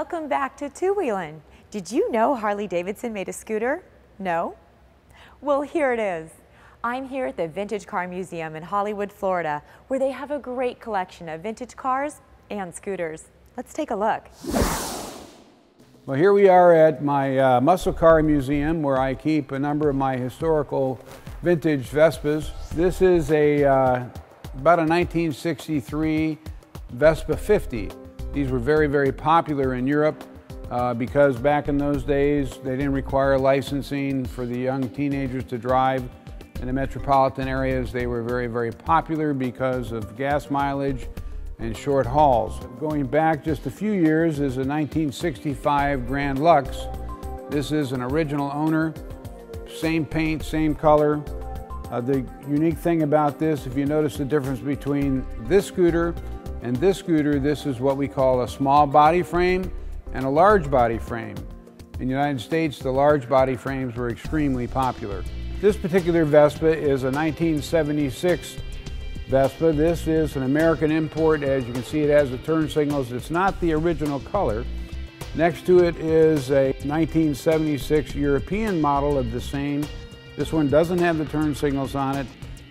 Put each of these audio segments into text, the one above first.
Welcome back to Wheelin. Did you know Harley-Davidson made a scooter? No? Well, here it is. I'm here at the Vintage Car Museum in Hollywood, Florida, where they have a great collection of vintage cars and scooters. Let's take a look. Well, here we are at my muscle car museum where I keep a number of my historical vintage Vespas. This is about a 1963 Vespa 50. These were very, very popular in Europe because back in those days they didn't require licensing for the young teenagers to drive. In the metropolitan areas they were very, very popular because of gas mileage and short hauls. Going back just a few years is a 1965 Grand Lux. This is an original owner, same paint, same color. The unique thing about this, if you notice the difference between this scooter and this scooter, this is what we call a small body frame and a large body frame. In the United States, the large body frames were extremely popular. This particular Vespa is a 1976 Vespa. This is an American import. As you can see, it has the turn signals. It's not the original color. Next to it is a 1976 European model of the same. This one doesn't have the turn signals on it.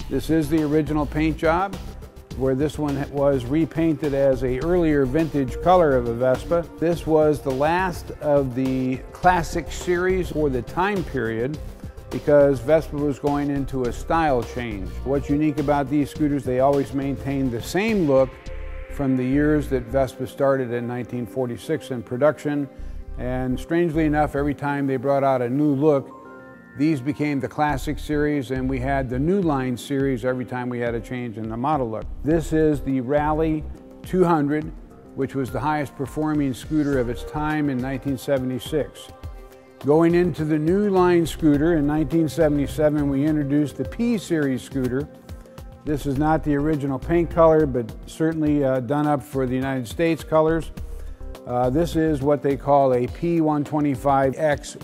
This is the original paint job, where this one was repainted as an earlier vintage color of a Vespa. This was the last of the classic series for the time period because Vespa was going into a style change. What's unique about these scooters, they always maintain the same look from the years that Vespa started in 1946 in production. And strangely enough, every time they brought out a new look, these became the classic series, and we had the new line series every time we had a change in the model look. This is the Rally 200, which was the highest performing scooter of its time in 1976. Going into the new line scooter in 1977, we introduced the P series scooter. This is not the original paint color, but certainly done up for the United States colors. This is what they call a P125X.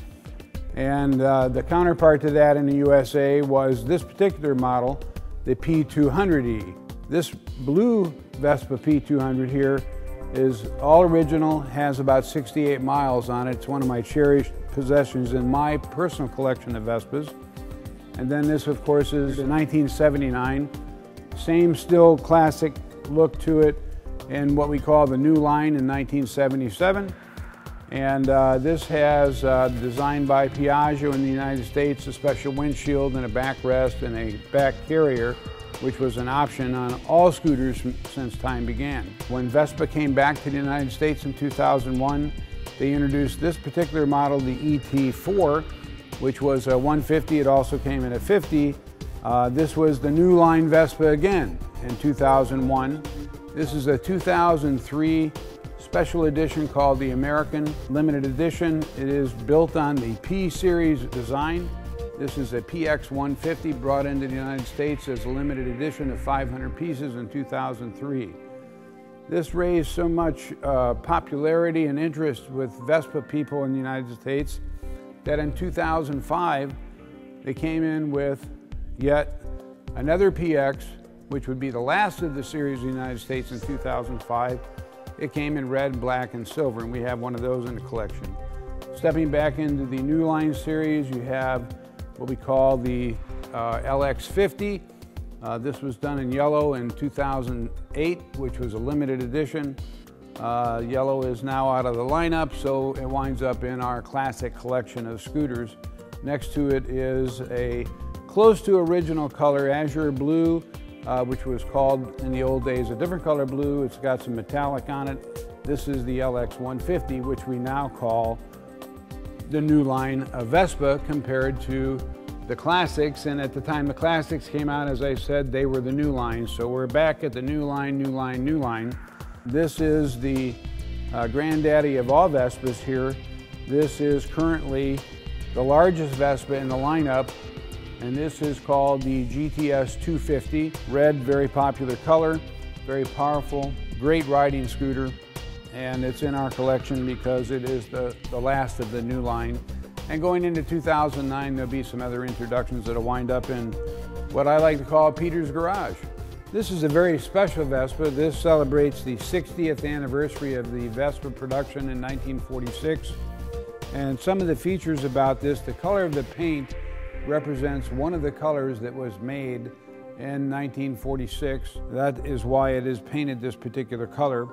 And the counterpart to that in the USA was this particular model, the P200E. This blue Vespa P200 here is all original, has about 68 miles on it. It's one of my cherished possessions in my personal collection of Vespas. And then this, of course, is a 1979. Same still classic look to it in what we call the new line in 1977. And this has, designed by Piaggio in the United States, a special windshield and a backrest and a back carrier, which was an option on all scooters since time began. When Vespa came back to the United States in 2001, they introduced this particular model, the ET4, which was a 150. It also came in a 50. This was the new line Vespa again in 2001. This is a 2003 special edition called the American Limited Edition. It is built on the P series design. This is a PX 150 brought into the United States as a limited edition of 500 pieces in 2003. This raised so much popularity and interest with Vespa people in the United States that in 2005 they came in with yet another PX, which would be the last of the series in the United States in 2005. It came in red, black, and silver, and we have one of those in the collection. Stepping back into the new line series, you have what we call the LX50. This was done in yellow in 2008, which was a limited edition. Yellow is now out of the lineup, so it winds up in our classic collection of scooters. Next to it is a close to original color azure blue, which was called in the old days a different color blue. It's got some metallic on it. This is the LX 150, which we now call the new line of Vespa compared to the classics. And at the time the classics came out, as I said, they were the new line. So we're back at the new line, new line, new line. This is the granddaddy of all Vespas here. This is currently the largest Vespa in the lineup. And this is called the GTS 250. Red, very popular color, very powerful, great riding scooter. And it's in our collection because it is the last of the new line. And going into 2009, there'll be some other introductions that'll wind up in what I like to call Peter's garage. This is a very special Vespa. This celebrates the 60th anniversary of the Vespa production in 1946. And some of the features about this, the color of the paint represents one of the colors that was made in 1946. That is why it is painted this particular color.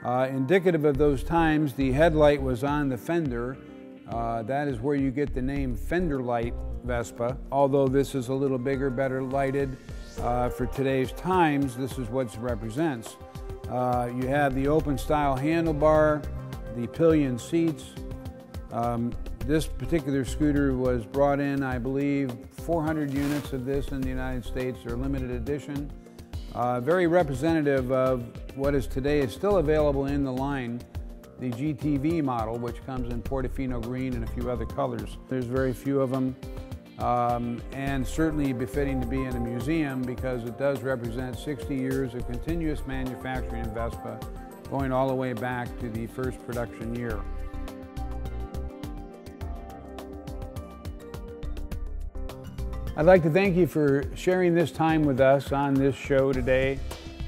Indicative of those times, the headlight was on the fender. That is where you get the name Fender Light Vespa. Although this is a little bigger, better lighted, for today's times, this is what it represents. You have the open style handlebar, the pillion seats. This particular scooter was brought in, I believe, 400 units of this in the United States. They're limited edition. Very representative of what is today is still available in the line, the GTV model, which comes in Portofino green and a few other colors. There's very few of them. And certainly befitting to be in a museum because it does represent 60 years of continuous manufacturing in Vespa, going all the way back to the first production year. I'd like to thank you for sharing this time with us on this show today,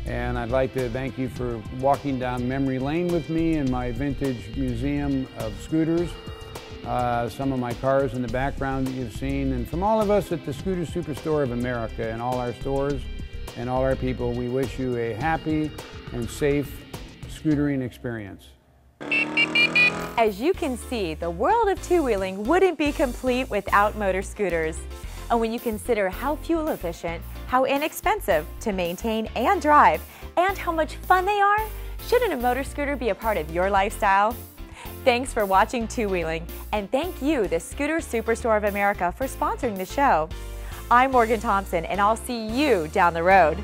and I'd like to thank you for walking down memory lane with me in my vintage museum of scooters. Some of my cars in the background that you've seen, and from all of us at the Superstore of America and all our stores and all our people, we wish you a happy and safe scootering experience. As you can see, the world of two-wheeling wouldn't be complete without motor scooters. And when you consider how fuel efficient, how inexpensive to maintain and drive, and how much fun they are, shouldn't a motor scooter be a part of your lifestyle? Thanks for watching Two Wheeling, and thank you, the Scooter Superstore of America, for sponsoring the show. I'm Morgan Thompson, and I'll see you down the road.